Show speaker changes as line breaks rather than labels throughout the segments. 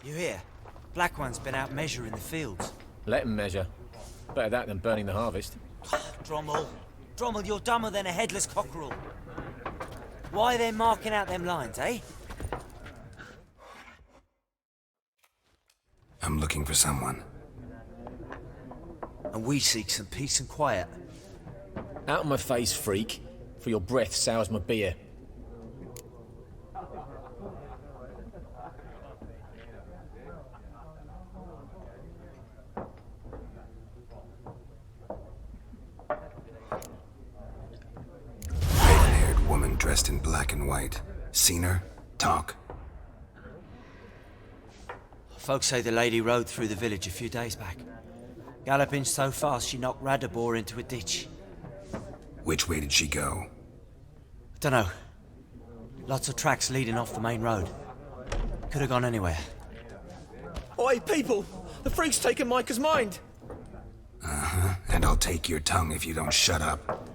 You hear? Black One's been out measuring the fields.
Let him measure. Better that than burning the harvest.
Drommel. Drommel, you're dumber than a headless cockerel. Why they're marking out them lines, eh?
I'm looking for someone.
And we seek some peace and quiet.
Out of my face, freak. For your breath sours my beer.
Raven-haired woman dressed in black and white. Seen her? Talk.
Folks say the lady rode through the village a few days back. Galloping so fast she knocked Radabor into a ditch.
Which way did she go?
Dunno. Lots of tracks leading off the main road. Could have gone anywhere.
Oi, people! The freak's taken Micah's mind!
Uh-huh. And I'll take your tongue if you don't shut up.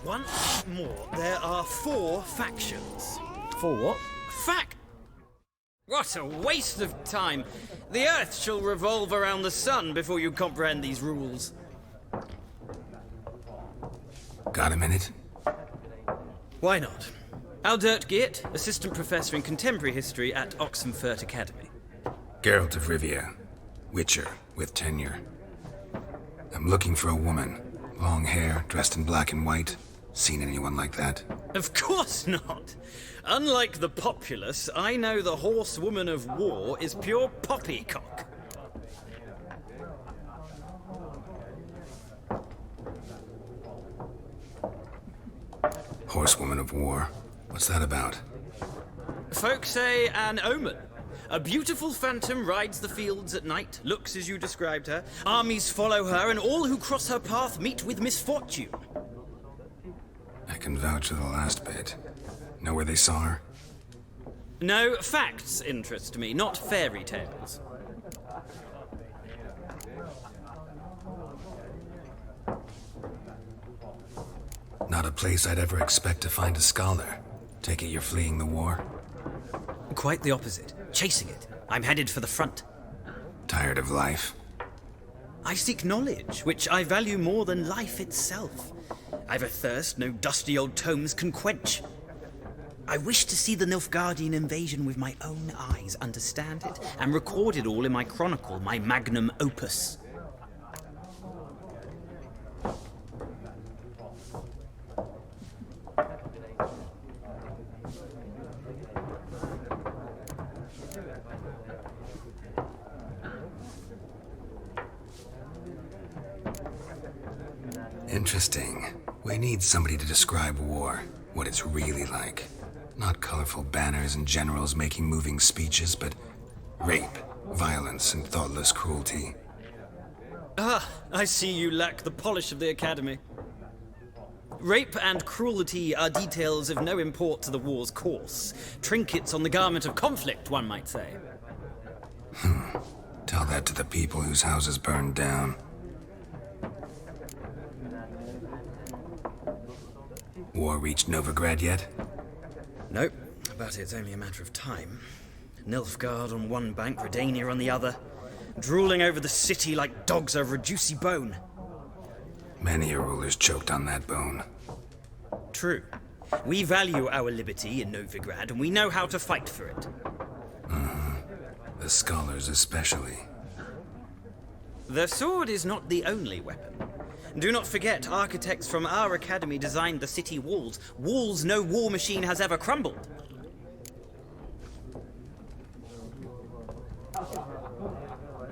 Once more, there are 4 factions.
For what?
What a waste of time! The Earth shall revolve around the sun before you comprehend these rules.
Got a minute?
Why not? Aldert Geert, Assistant Professor in Contemporary History at Oxenfurt Academy.
Geralt of Rivia. Witcher, with tenure. I'm looking for a woman. Long hair, dressed in black and white. Seen anyone like that?
Of course not! Unlike the populace, I know the horsewoman of war is pure poppycock.
Horsewoman of war. What's that about?
Folk say an omen. A beautiful phantom rides the fields at night, looks as you described her. Armies follow her, and all who cross her path meet with misfortune.
I can vouch for the last bit. Know where they saw her?
No, facts interest me, not fairy tales.
Not a place I'd ever expect to find a scholar. Take it you're fleeing the war?
Quite the opposite. Chasing it. I'm headed for the front.
Tired of life?
I seek knowledge, which I value more than life itself. I've a thirst no dusty old tomes can quench. I wish to see the Nilfgaardian invasion with my own eyes, understand it, and record it all in my chronicle, my magnum opus.
Interesting. We need somebody to describe war, what it's really like. Not colorful banners and generals making moving speeches, but rape, violence, and thoughtless cruelty.
Ah, I see you lack the polish of the Academy. Rape and cruelty are details of no import to the war's course. Trinkets on the garment of conflict, one might say.
Tell that to the people whose houses burned down. War reached Novigrad yet?
Nope, but it's only a matter of time. Nilfgaard on one bank, Redania on the other, drooling over the city like dogs over a juicy bone.
Many a ruler's choked on that bone.
True. We value our liberty in Novigrad, and we know how to fight for it.
The scholars especially.
The sword is not the only weapon. Do not forget, architects from our academy designed the city walls. Walls no war machine has ever crumbled.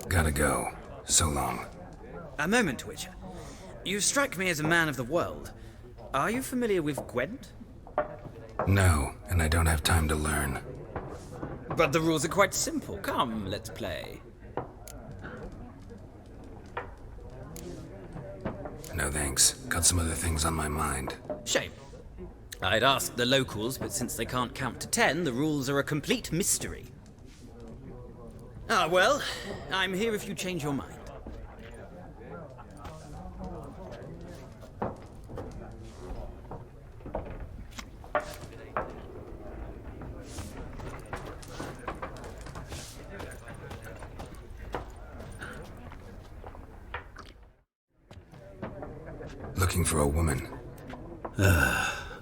Gotta go. So long.
A moment, Witcher. You strike me as a man of the world. Are you familiar with Gwent?
No, and I don't have time to learn.
But the rules are quite simple. Come, let's play.
No thanks. Got some other things on my mind.
Shame. I'd ask the locals, but since they can't count to 10, the rules are a complete mystery. Ah, well, I'm here if you change your mind.
Looking for a woman.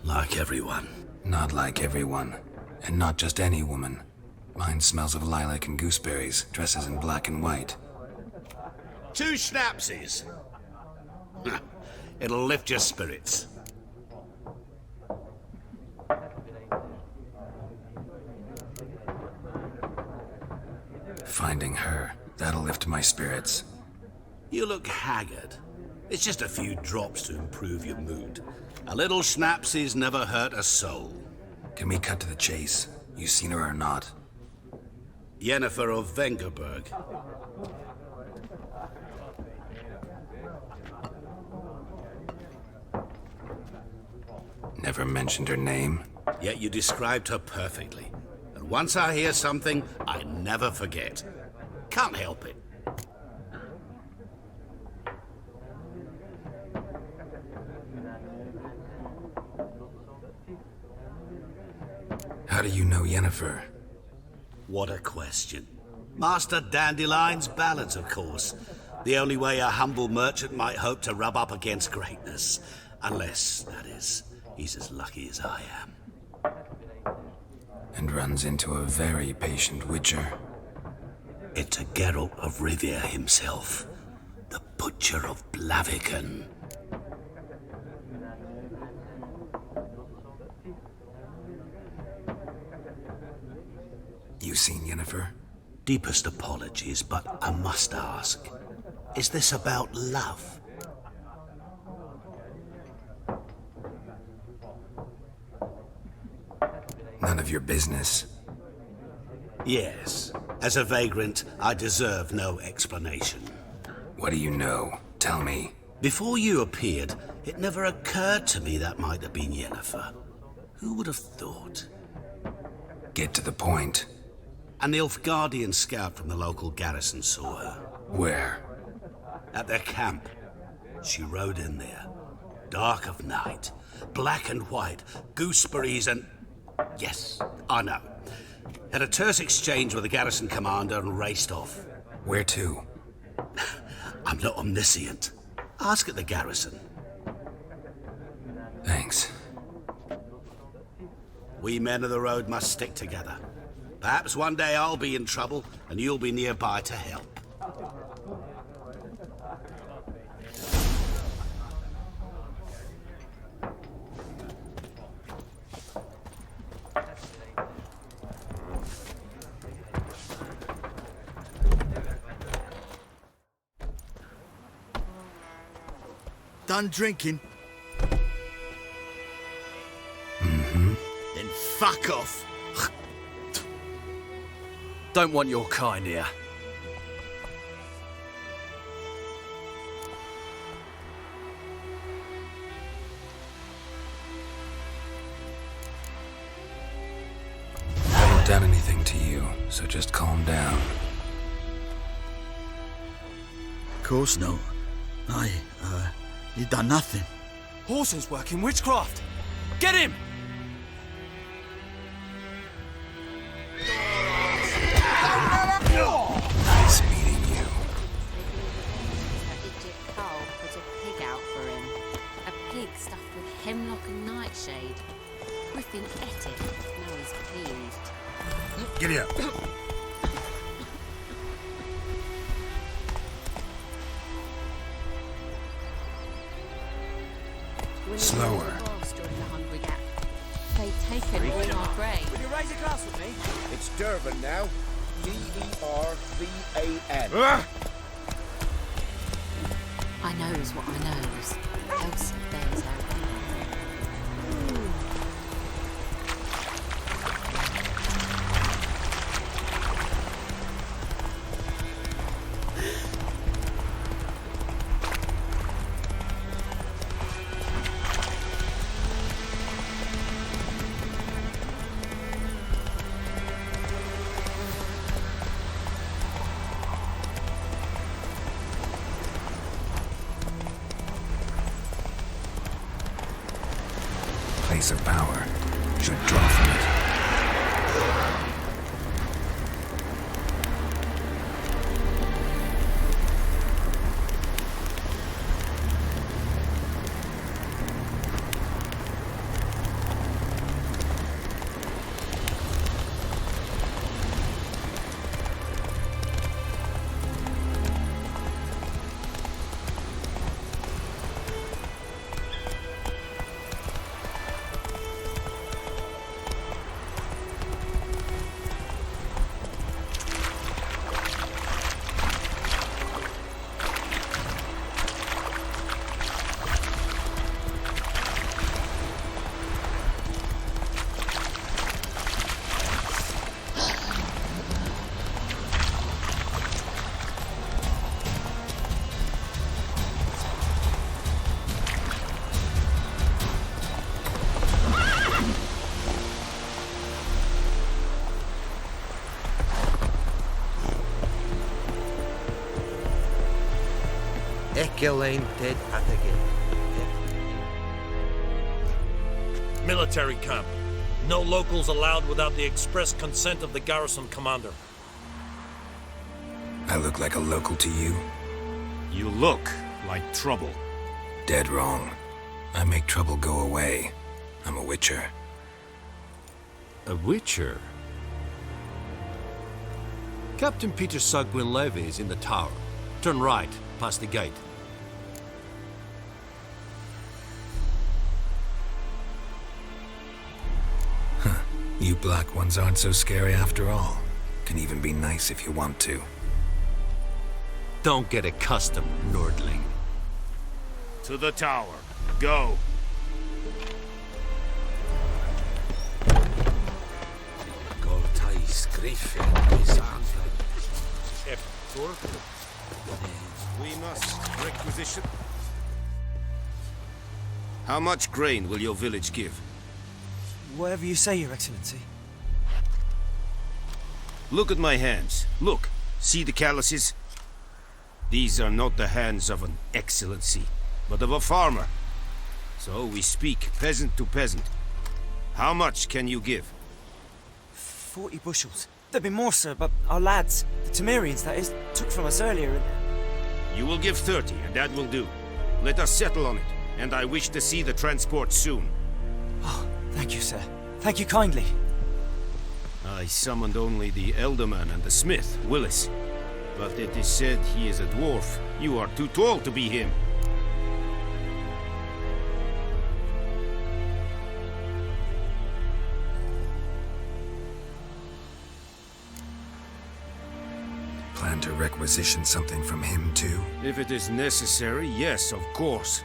Like everyone.
Not like everyone. And not just any woman. Mine smells of lilac and gooseberries, dresses in black and white.
2 schnapsies. It'll lift your spirits.
Finding her, that'll lift my spirits.
You look haggard. It's just a few drops to improve your mood. A little schnapsies never hurt a soul.
Can we cut to the chase? You seen her or not?
Yennefer of Vengerberg.
Never mentioned her name.
Yet you described her perfectly. And once I hear something, I never forget. Can't help it.
How do you know Yennefer?
What a question. Master Dandelion's ballads, of course. The only way a humble merchant might hope to rub up against greatness. Unless, that is, he's as lucky as I am.
And runs into a very patient witcher.
It's a Geralt of Rivia himself. The Butcher of Blaviken.
You seen Yennefer?
Deepest apologies, but I must ask. Is this about love?
None of your business.
Yes. As a vagrant, I deserve no explanation.
What do you know? Tell me.
Before you appeared, it never occurred to me that might have been Yennefer. Who would have thought?
Get to the point.
An Nilfgaardian scout from the local garrison saw her.
Where?
At their camp. She rode in there. Dark of night. Black and white. Gooseberries and... Yes, I know. Had a terse exchange with the garrison commander and raced off.
Where to?
I'm not omniscient. Ask at the garrison.
Thanks.
We men of the road must stick together. Perhaps one day I'll be in trouble and you'll be nearby to help.
Done drinking?
Mm-hmm.
Then fuck off.
Don't want your kind here.
I haven't done anything to you, so just calm down.
Of course not. You done nothing.
Horses working witchcraft! Get him!
Nice meeting you.
That idiot Carl put a pig out for him. A pig stuffed with hemlock and nightshade. Griffin ate it. Now he's peeved.
Giddy up. Slower.
They've taken all our grain.
Will you raise a glass with me?
It's Durban now. D-E-R-V-A-N.
I knows what I knows. Else there's no
place of power should draw from it.
Military camp. No locals allowed without the express consent of the garrison commander.
I look like a local to you?
You look like trouble.
Dead wrong. I make trouble go away. I'm a witcher.
A witcher? Captain Peter Sagwin Levy is in the tower. Turn right, past the gate.
You black ones aren't so scary after all. Can even be nice if you want to.
Don't get accustomed, Nordling.
To the tower. Go. We must requisition. How much grain will your village give?
Whatever you say, Your Excellency.
Look at my hands. Look. See the calluses? These are not the hands of an excellency, but of a farmer. So we speak peasant to peasant. How much can you give?
40 bushels. There'd be more, sir, but our lads, the Temerians, that is, took from us earlier and...
You will give 30, and that will do. Let us settle on it, and I wish to see the transport soon.
Oh, thank you, sir. Thank you kindly.
I summoned only the Elderman and the smith, Willis. But it is said he is a dwarf. You are too tall to be him.
Plan to requisition something from him, too?
If it is necessary, yes, of course.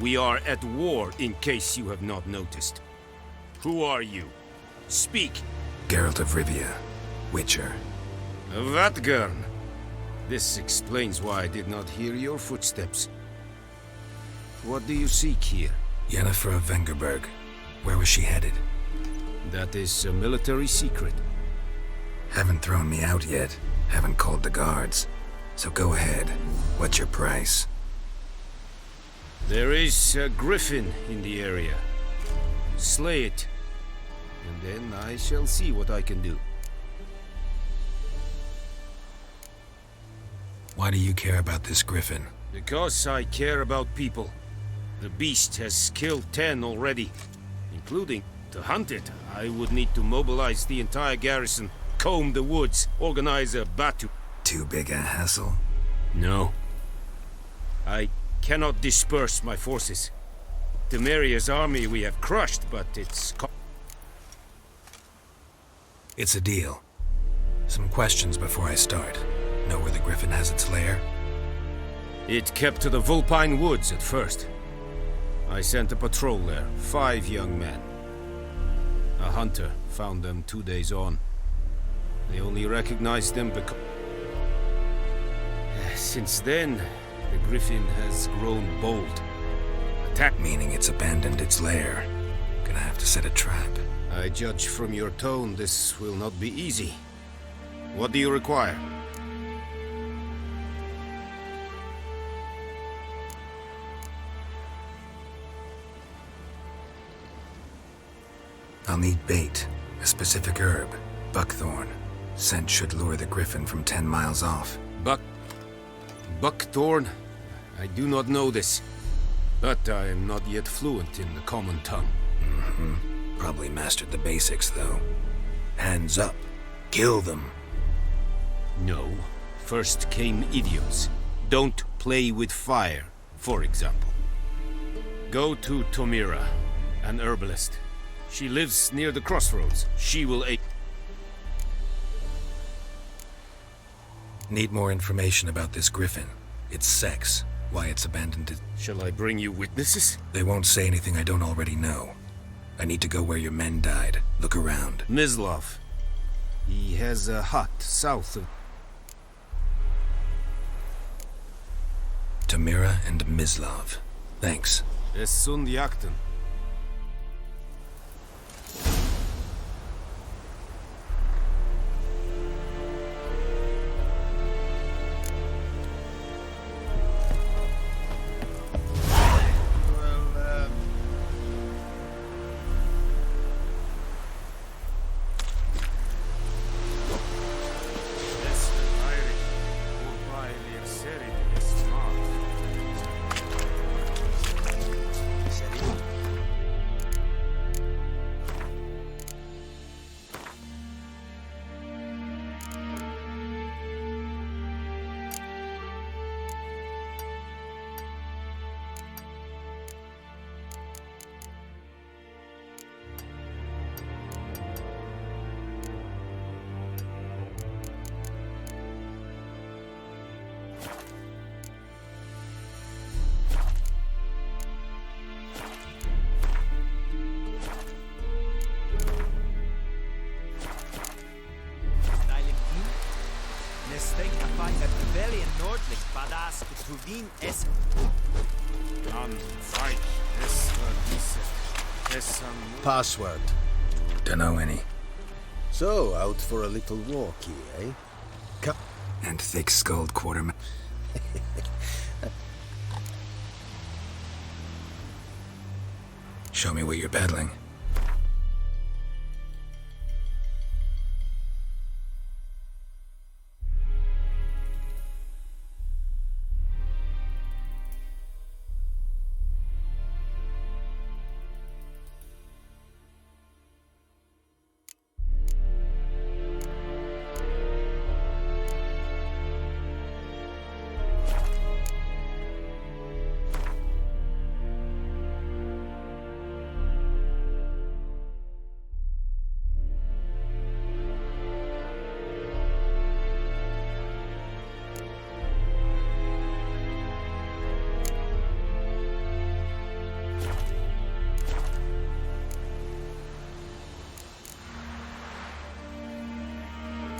We are at war, in case you have not noticed. Who are you? Speak!
Geralt of Rivia, Witcher.
Vatgern! This explains why I did not hear your footsteps. What do you seek here?
Yennefer of Vengerberg. Where was she headed?
That is a military secret.
Haven't thrown me out yet. Haven't called the guards. So go ahead. What's your price?
There is a griffin in the area. Slay it. And then I shall see what I can do.
Why do you care about this griffin?
Because I care about people. The beast has killed 10 already, including to hunt it. I would need to mobilize the entire garrison, comb the woods, organize a batu.
Too big a hassle?
No. I cannot disperse my forces. Temeria's army we have crushed, but
It's a deal. Some questions before I start. Know where the griffin has its lair?
It kept to the Vulpine Woods at first. I sent a patrol there, 5 young men. A hunter found them 2 days on. They only recognized them because... Since then, the griffin has grown bold. Attack...
Meaning it's abandoned its lair. Gonna have to set a trap.
I judge from your tone this will not be easy. What do you require?
I'll need bait, a specific herb, buckthorn. Scent should lure the griffin from 10 miles off.
Buckthorn? I do not know this, but I am not yet fluent in the common tongue.
Probably mastered the basics, though. Hands up. Kill them.
No. First came idioms. Don't play with fire, for example. Go to Tomira, an herbalist. She lives near the crossroads. She will aid.
Need more information about this griffin. Its sex, why it's abandoned it.
Shall I bring you witnesses?
They won't say anything I don't already know. I need to go where your men died. Look around.
Mislav. He has a hut south of...
Tomira and Mislav. Thanks.
Es sunt jakten.
Password.
Dunno any.
So, out for a little walkie, eh?
And thick-skulled quartermaster. Show me what you're peddling.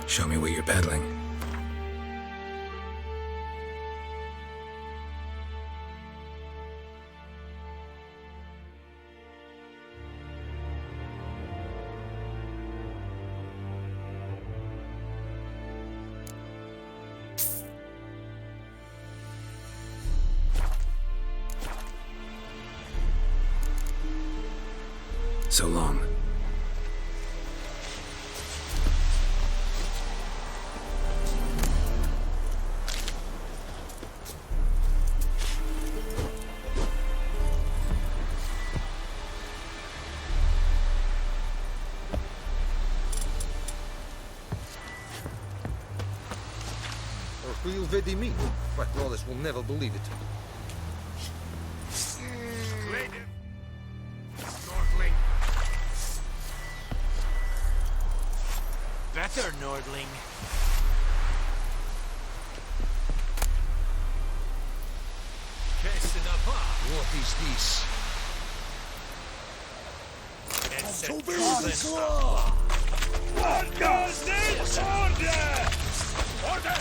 Show me what you're peddling. So long.
Real vedi me. My brothers will never believe it.
Nordling.
Better, Nordling.
What is this?
What does this order? Order!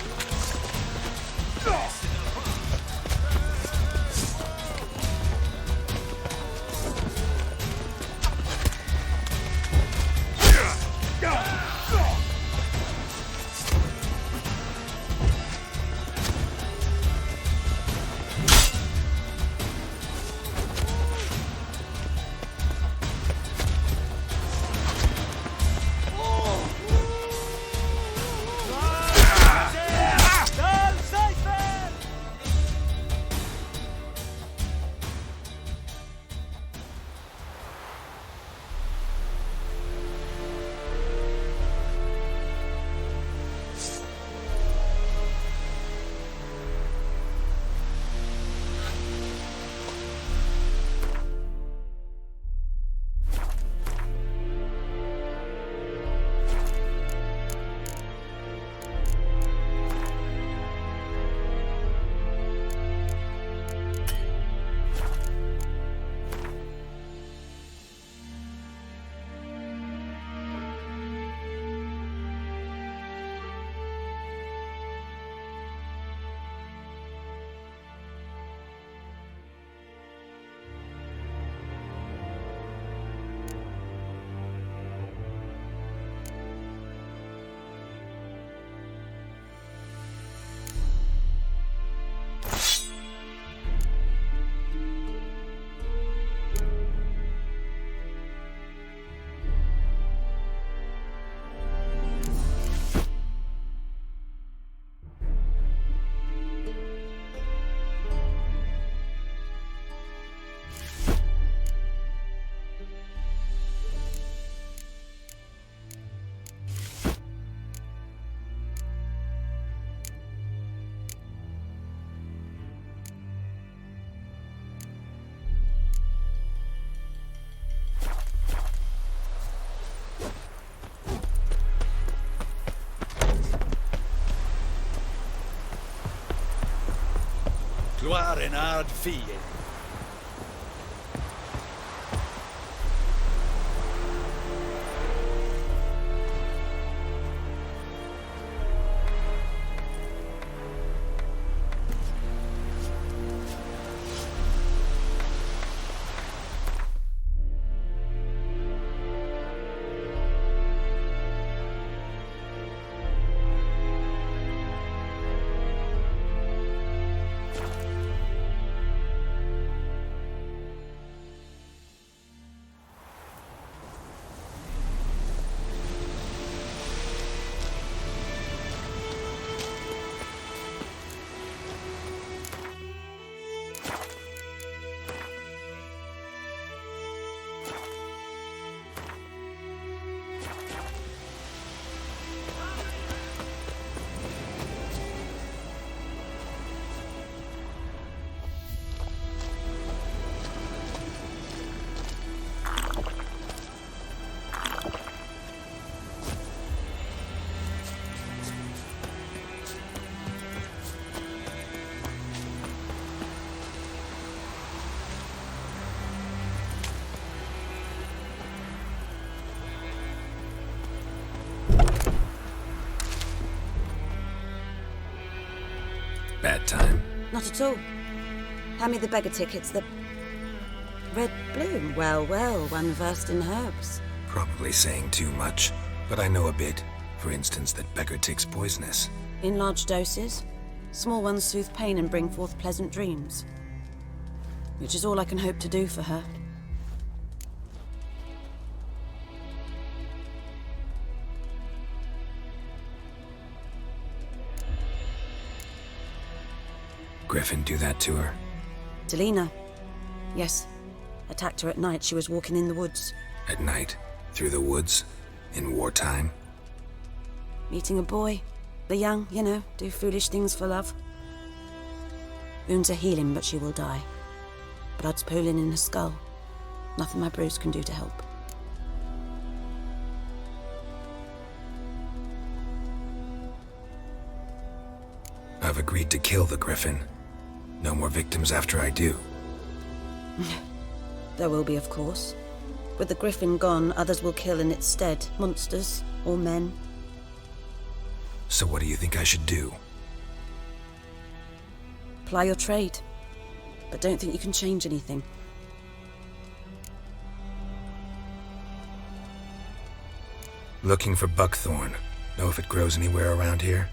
war-ravaged fille.
Bad time.
Not at all. Hand me the beggar tickets, the... Red bloom. Well, well, one versed in herbs.
Probably saying too much, but I know a bit. For instance, that beggar tick's poisonous.
In large doses. Small ones soothe pain and bring forth pleasant dreams. Which is all I can hope to do for her.
Griffin do that to her?
Delina. Yes. Attacked her at night. She was walking in the woods.
At night? Through the woods? In wartime?
Meeting a boy. The young, you know, do foolish things for love. Wounds are healing, but she will die. Blood's pooling in her skull. Nothing my bruise can do to help.
I've agreed to kill the Griffin. No more victims after I do.
There will be, of course. With the Griffin gone, others will kill in its stead. Monsters, or men.
So what do you think I should do?
Ply your trade. But don't think you can change anything.
Looking for buckthorn. Know if it grows anywhere around here?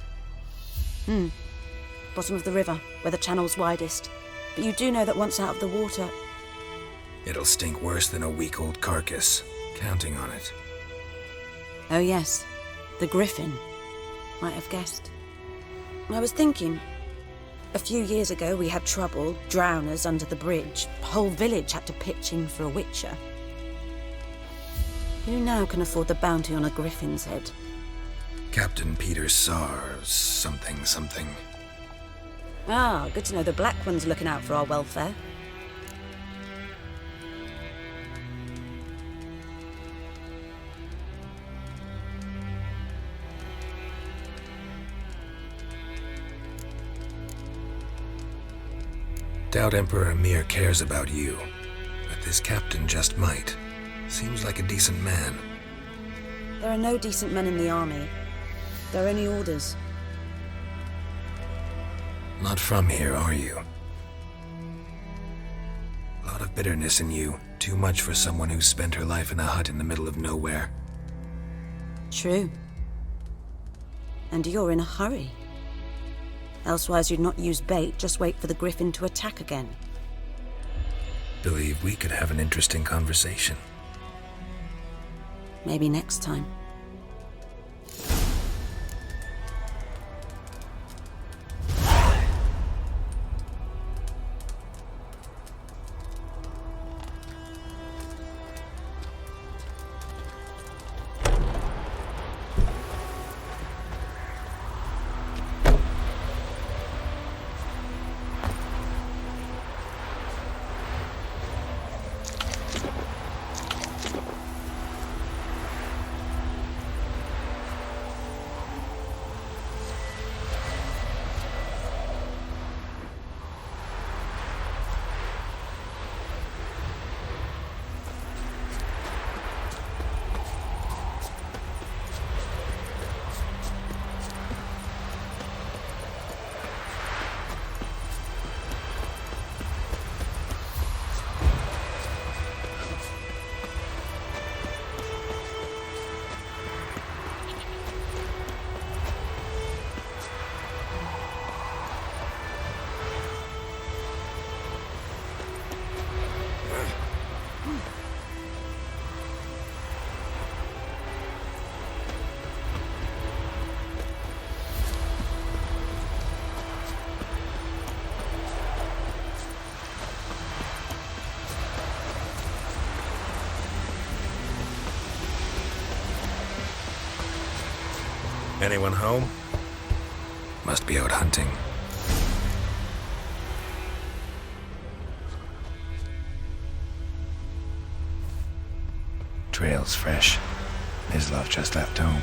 Bottom of the river, where the channel's widest. But you do know that once out of the water...
It'll stink worse than a week-old carcass. Counting on it.
Oh yes, the Griffin. Might have guessed. I was thinking... A few years ago we had trouble, drowners under the bridge. The whole village had to pitch in for a witcher. Who now can afford the bounty on a Griffin's head?
Captain Peter Sar... something.
Ah, good to know the Black One's looking out for our welfare.
Doubt Emperor Emir cares about you, but this captain just might. Seems like a decent man.
There are no decent men in the army. There are only orders.
Not from here, are you? A lot of bitterness in you. Too much for someone who spent her life in a hut in the middle of nowhere.
True. And you're in a hurry. Elsewise you'd not use bait, just wait for the Griffin to attack again.
Believe we could have an interesting conversation.
Maybe next time.
Anyone home? Must be out hunting. Trail's fresh. Mislav just left home.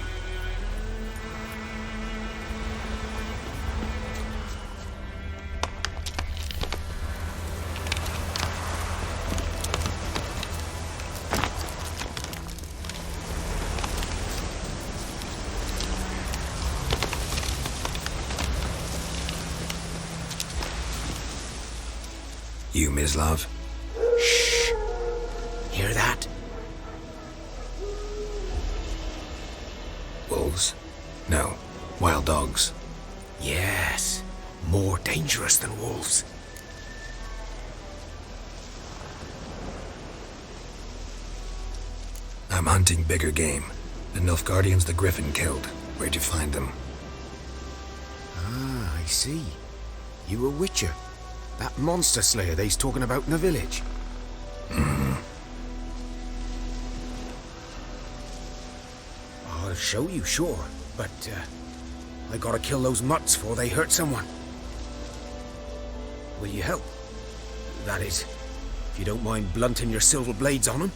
You, Mislav?
Shh! Hear that?
Wolves? No. Wild dogs.
Yes. More dangerous than wolves.
I'm hunting bigger game. The Nilfgaardians the Griffin killed. Where'd you find them?
Ah, I see. You a witcher. That monster slayer they's talking about in the village. I'll show you, sure. But, I gotta kill those mutts before they hurt someone. Will you help? That is, if you don't mind blunting your silver blades on them.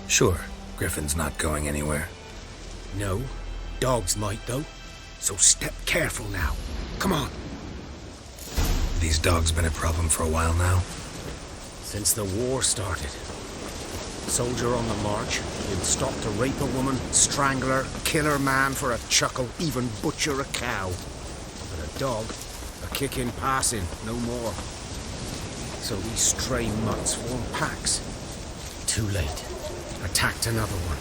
Sure. Griffin's not going anywhere.
No. Dogs might, though. So step careful now. Come on.
These dogs been a problem for a while now?
Since the war started. Soldier on the march, he'll stop to rape a woman, strangle her, kill her man for a chuckle, even butcher a cow. But a dog, a kick in passing, no more. So these stray mutts form packs. Too late. Attacked another one.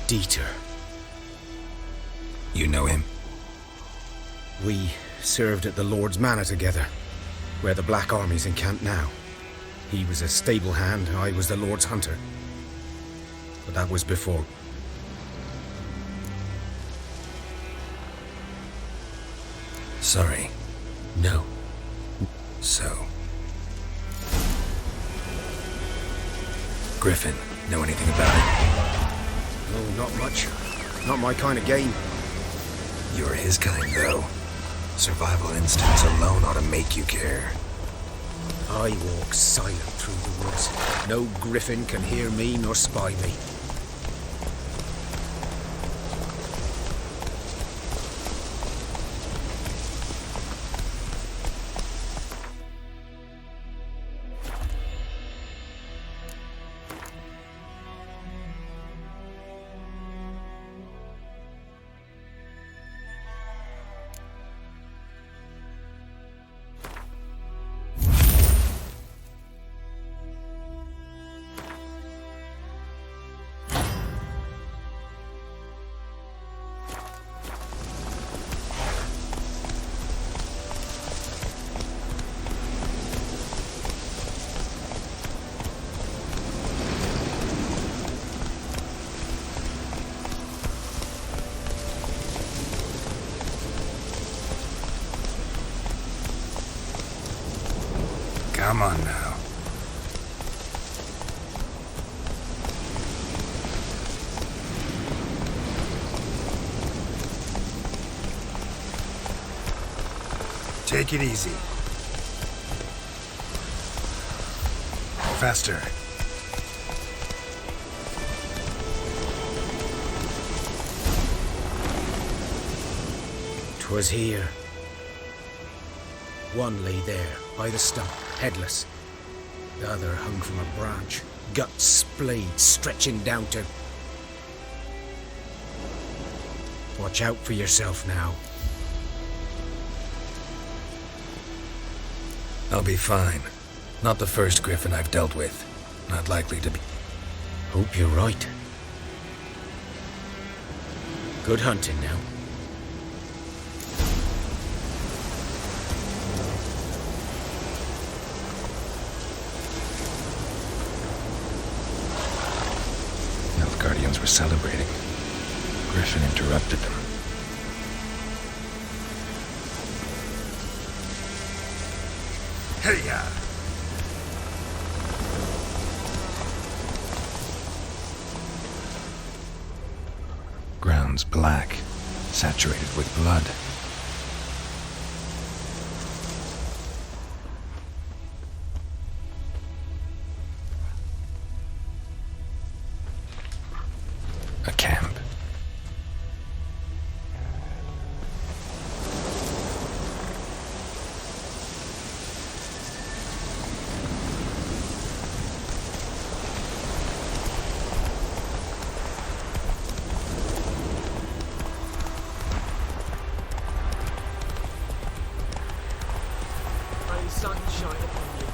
Dieter.
You know him?
We served at the Lord's Manor together, where the Black Army's encamped now. He was a stable hand, I was the Lord's hunter. But that was before.
Sorry.
No.
So. Griffin, know anything about it?
Oh, not much. Not my kind of game.
You're his kind, though. Survival instincts alone ought to make you care.
I walk silent through the woods. No griffin can hear me nor spy me.
Come on now. Take it easy. Faster.
'Twas here. One lay there, by the stump, headless. The other hung from a branch, guts splayed, stretching down to... Watch out for yourself now.
I'll be fine. Not the first griffin I've dealt with. Not likely to be.
Hope you're right. Good hunting now.
Guardians were celebrating. Griffin interrupted them. Hey-ya! Ground's black, saturated with blood. A camp.
May the sun shine upon you.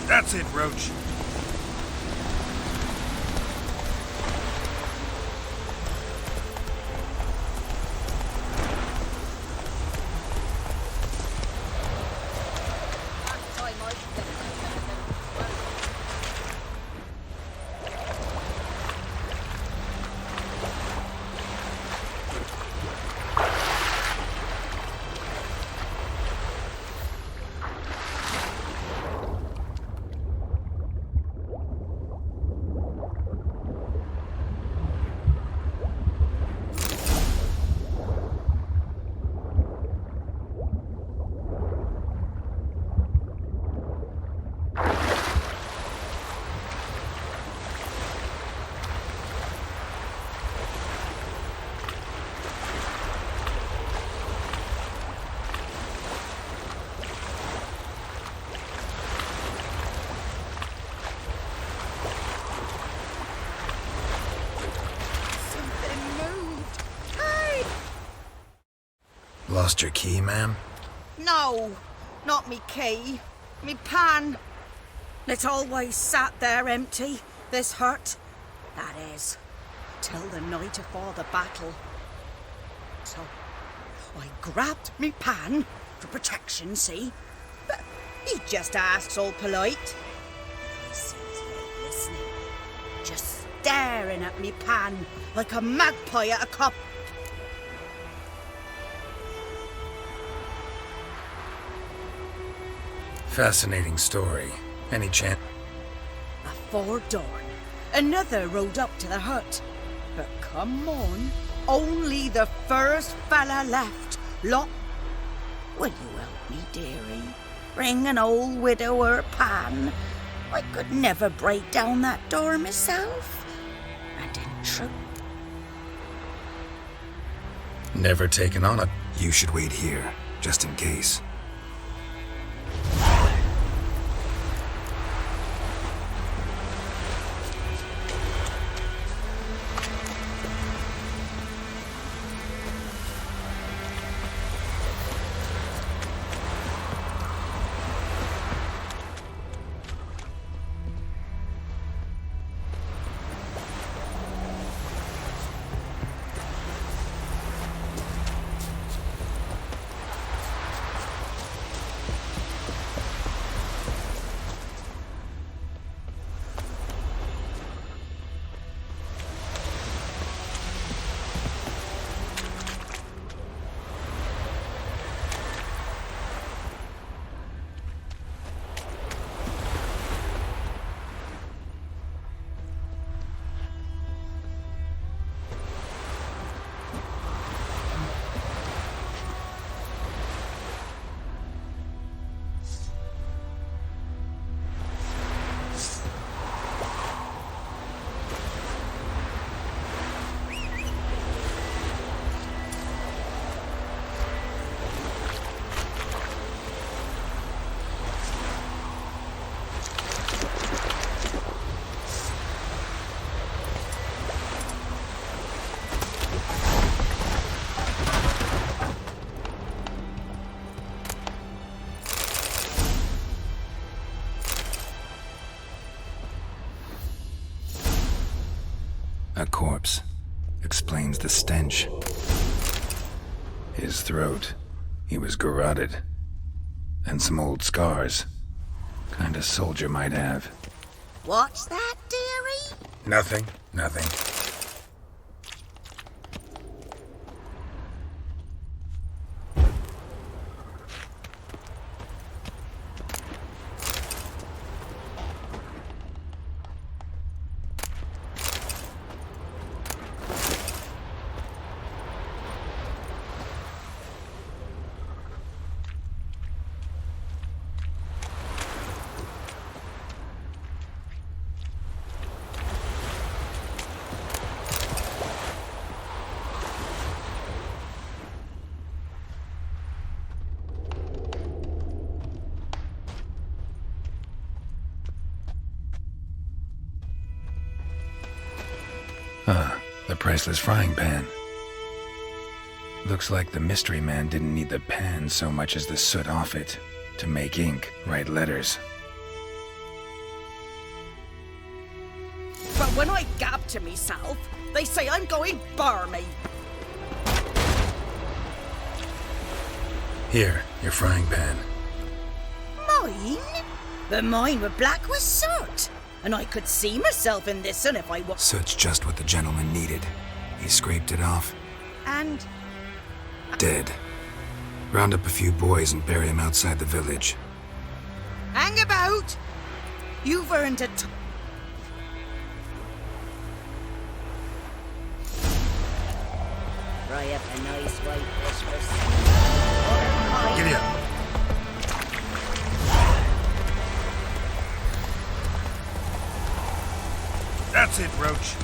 That's it, Roach.
Lost your key, ma'am?
No, not me key. Me pan. It's always sat there empty, this hut. That is, till the night afore the battle. So, I grabbed me pan for protection, see? But he just asks all polite. I sees you listening, just staring at me pan like a magpie at a cop.
Fascinating story. Any chance?
Afore dawn, another rode up to the hut. But come on, only the first fella left. Will you help me, dearie? Bring an old widower pan. I could never break down that door myself. And in truth,
Never taken on it. You should wait here, just in case. a corpse. Explains the stench. His throat. He was garroted. And some old scars. Kind of soldier might have.
What's that, dearie?
Nothing. The priceless frying pan. Looks like the mystery man didn't need the pan so much as the soot off it to make ink, write letters.
But when I gab to myself, they say I'm going barmy.
Here, your frying pan.
Mine? But mine were black with soot. And I could see myself in this one if I was.
Soot's just what the gentleman needed. He scraped it off.
And?
Dead. Round up a few boys and bury him outside the village.
Hang about! You've earned a Fry up a nice white Christmas.
Giddy up.
That's it, Roach.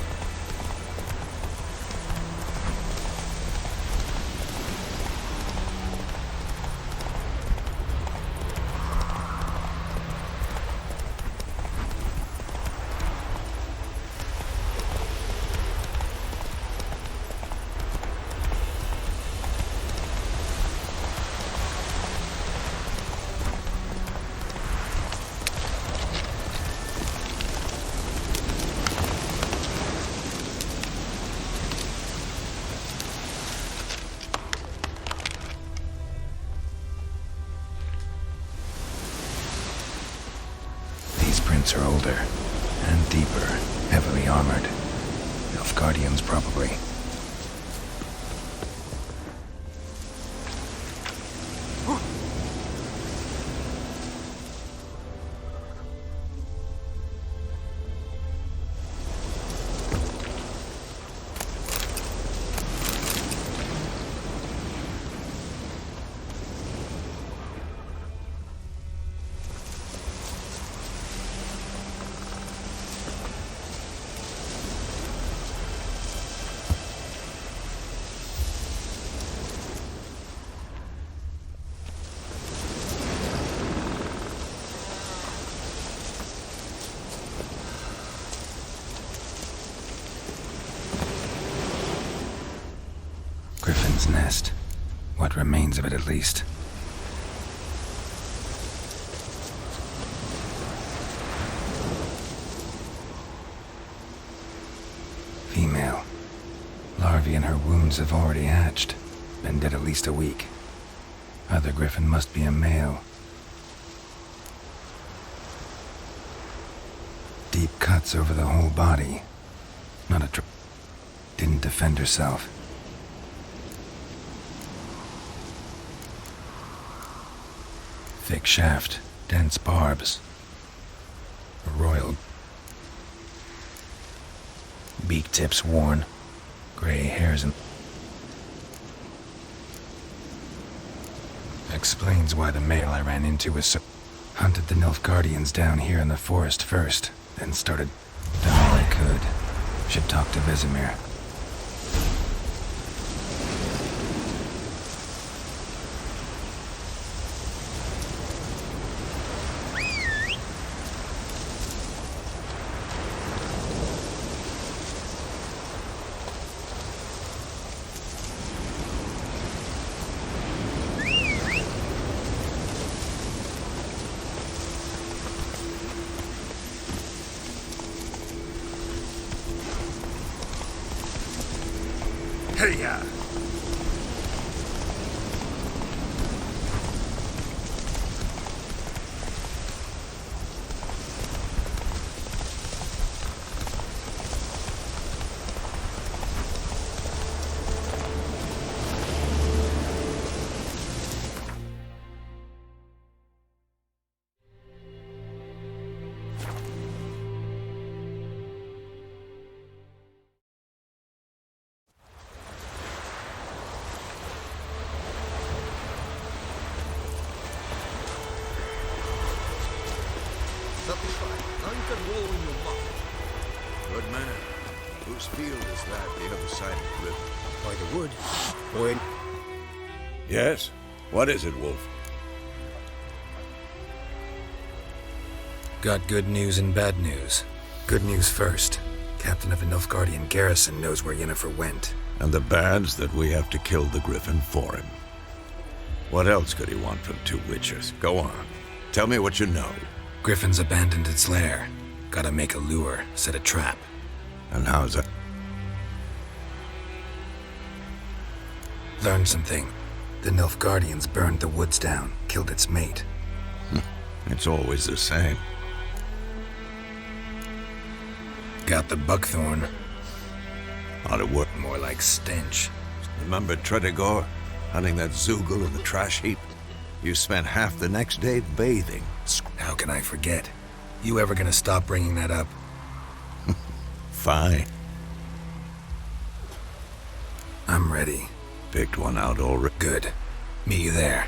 Are older and deeper, heavily armored. Nilfgaardians, probably. Griffin's nest. What remains of it, at least. Female. Larvae in her wounds have already hatched. Been dead at least a week. Other griffin must be a male. Deep cuts over the whole body. Not a didn't defend herself. Thick shaft, dense barbs. A royal. Beak tips worn. Gray hairs and... Explains why the male I ran into was so... Hunted the Nilfgaardians down here in the forest first, then started... Done all I could. Should talk to Vesemir.
Hey-ya!
Good man. Whose field is that the other side of the river?
By the wood.
Wait. Yes? What is it, Wolf?
Got good news and bad news. Good news first. Captain of the Nilfgaardian garrison knows where Yennefer went.
And the bad's that we have to kill the Griffin for him. What else could he want from two witches? Go on. Tell me what you know.
Griffin's abandoned its lair. Gotta make a lure, set a trap.
And how's that?
Learned something. The Nilfgaardians burned the woods down, killed its mate.
It's always the same.
Got the buckthorn.
How'd it work?
More like stench.
Remember Tredigor? Hunting that Zoogle in the trash heap? You spent half the next day bathing.
How can I forget? You ever gonna stop bringing that up?
Fine.
I'm ready.
Picked one out already.
Good. Meet you there.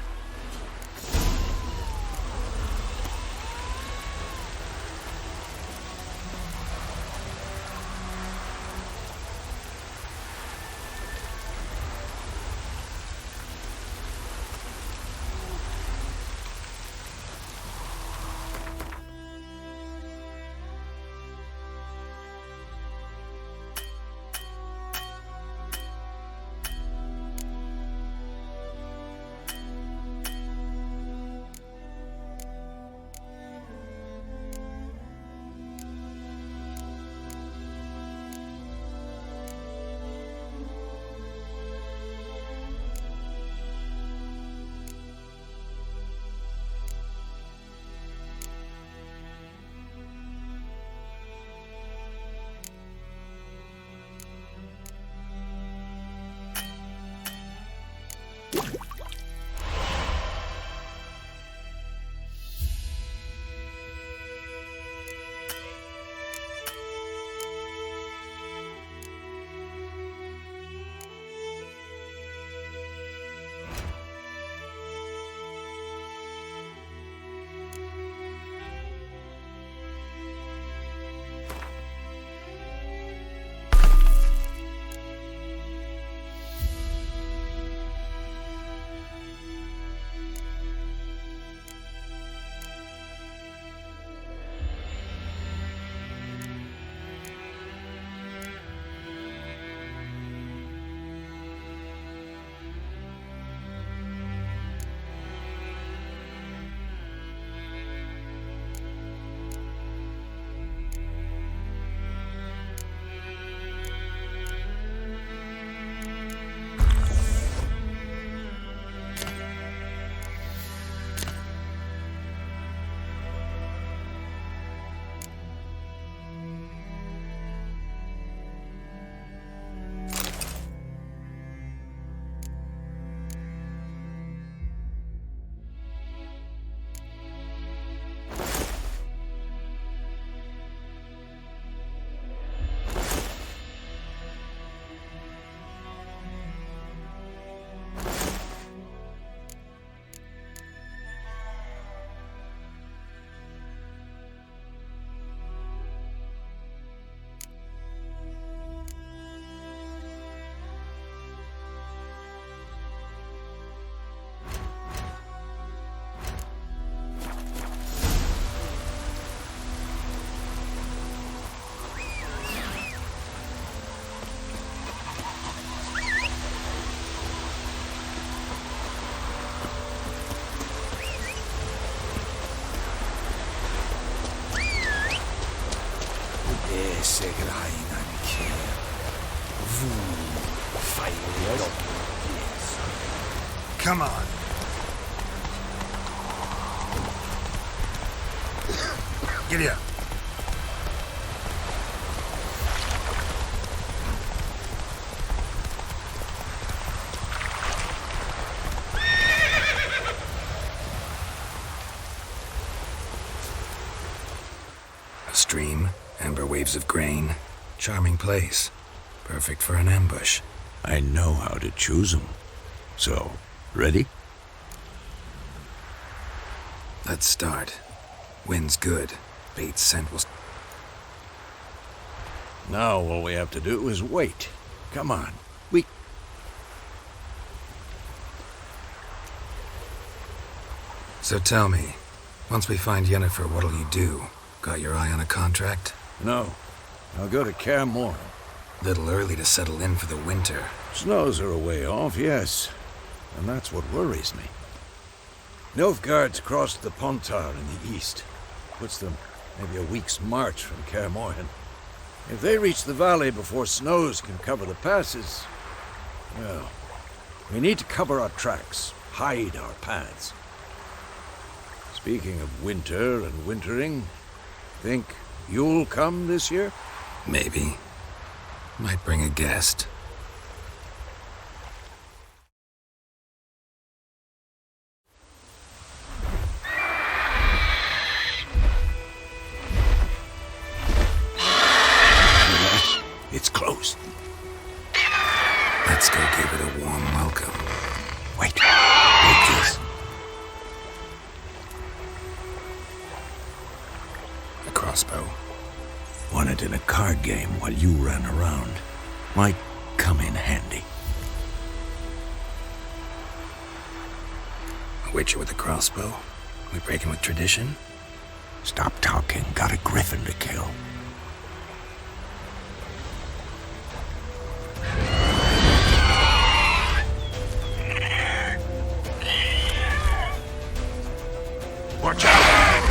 Come on. Giddy up. A stream, amber waves of grain. Charming place. Perfect for an ambush.
I know how to choose 'em. So, ready?
Let's start. Wind's good. Bait's scent will...
Now all we have to do is wait. Come on.
So tell me, once we find Yennefer, what'll you do? Got your eye on a contract?
No. I'll go to Kaer Morhen.
Little early to settle in for the winter.
Snows are a way off, yes. And that's what worries me. Nilfgaard's crossed the Pontar in the east. Puts them maybe a week's march from Kaer Morhen. If they reach the valley before snows can cover the passes, well, we need to cover our tracks, hide our paths. Speaking of winter and wintering, think you'll come this year?
Maybe. Might bring a guest.
It's close.
Let's go give it a warm welcome.
Wait. Take this.
A crossbow.
Won it in a card game while you ran around. Might come in handy.
A witcher with a crossbow? We breaking with tradition?
Stop talking. Got a griffin to kill.
Watch out!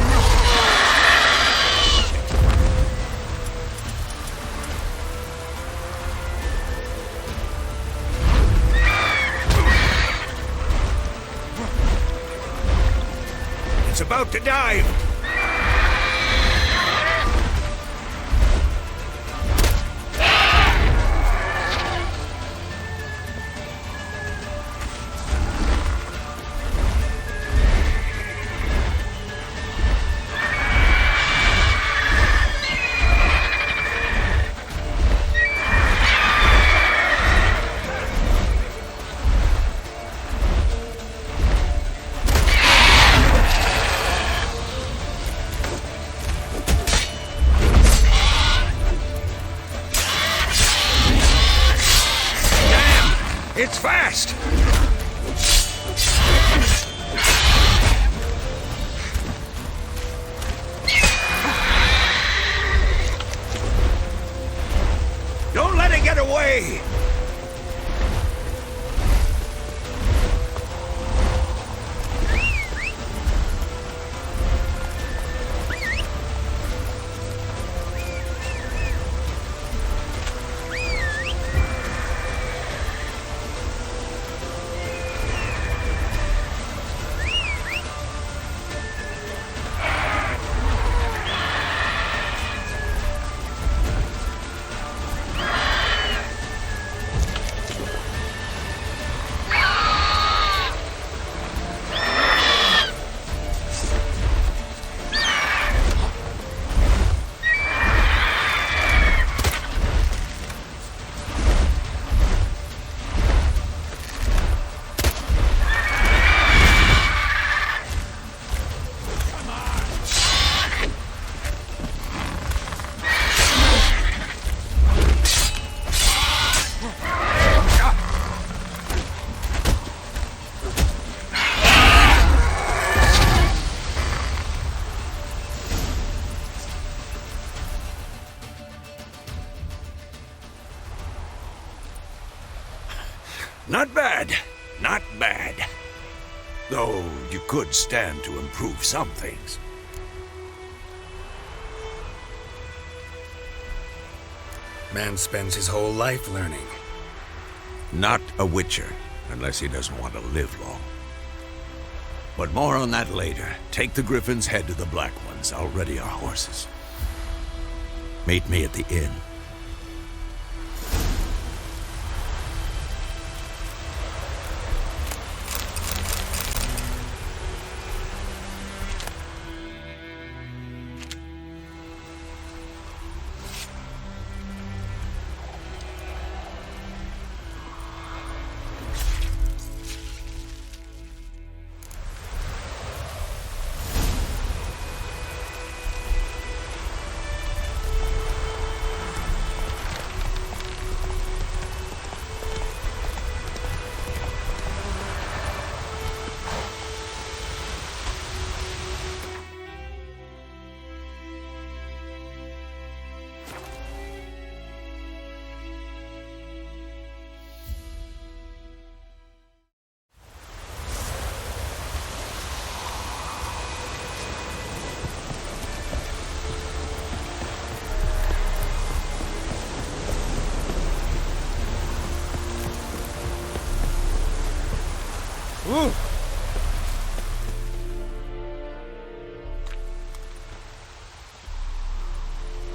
It's about to dive! It's fast! Don't let it get away! Not bad. Not bad. Though you could stand to improve some things.
Man spends his whole life learning.
Not a witcher. Unless he doesn't want to live long. But more on that later. Take the Griffin's head to the Black Ones. I'll ready our horses. Meet me at the inn.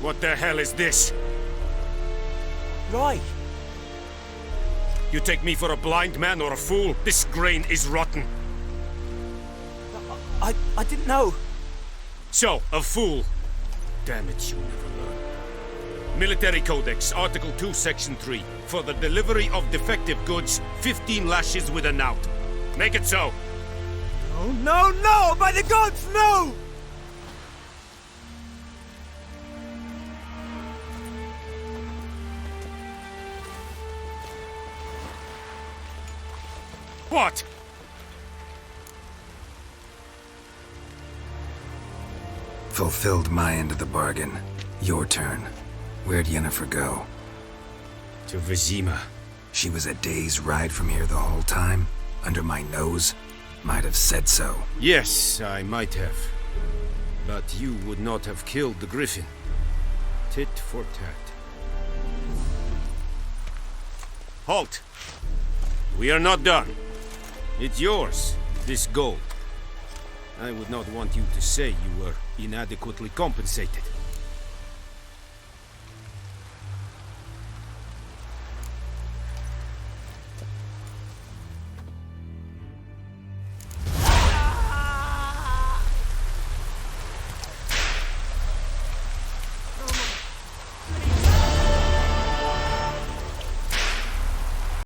What the hell is this?
Right.
You take me for a blind man or a fool? This grain is rotten.
I didn't know.
So, a fool. Damn it, you'll never learn. Military Codex, Article 2, Section 3. For the delivery of defective goods, 15 lashes with a knout. Make it so.
Oh, no, no! By the gods, no!
What?
Fulfilled my end of the bargain. Your turn. Where'd Yennefer go?
To Vizima.
She was a day's ride from here the whole time? Under my nose? Might have said so.
Yes, I might have. But you would not have killed the Griffin. Tit for tat. Halt! We are not done. It's yours, this gold. I would not want you to say you were inadequately compensated.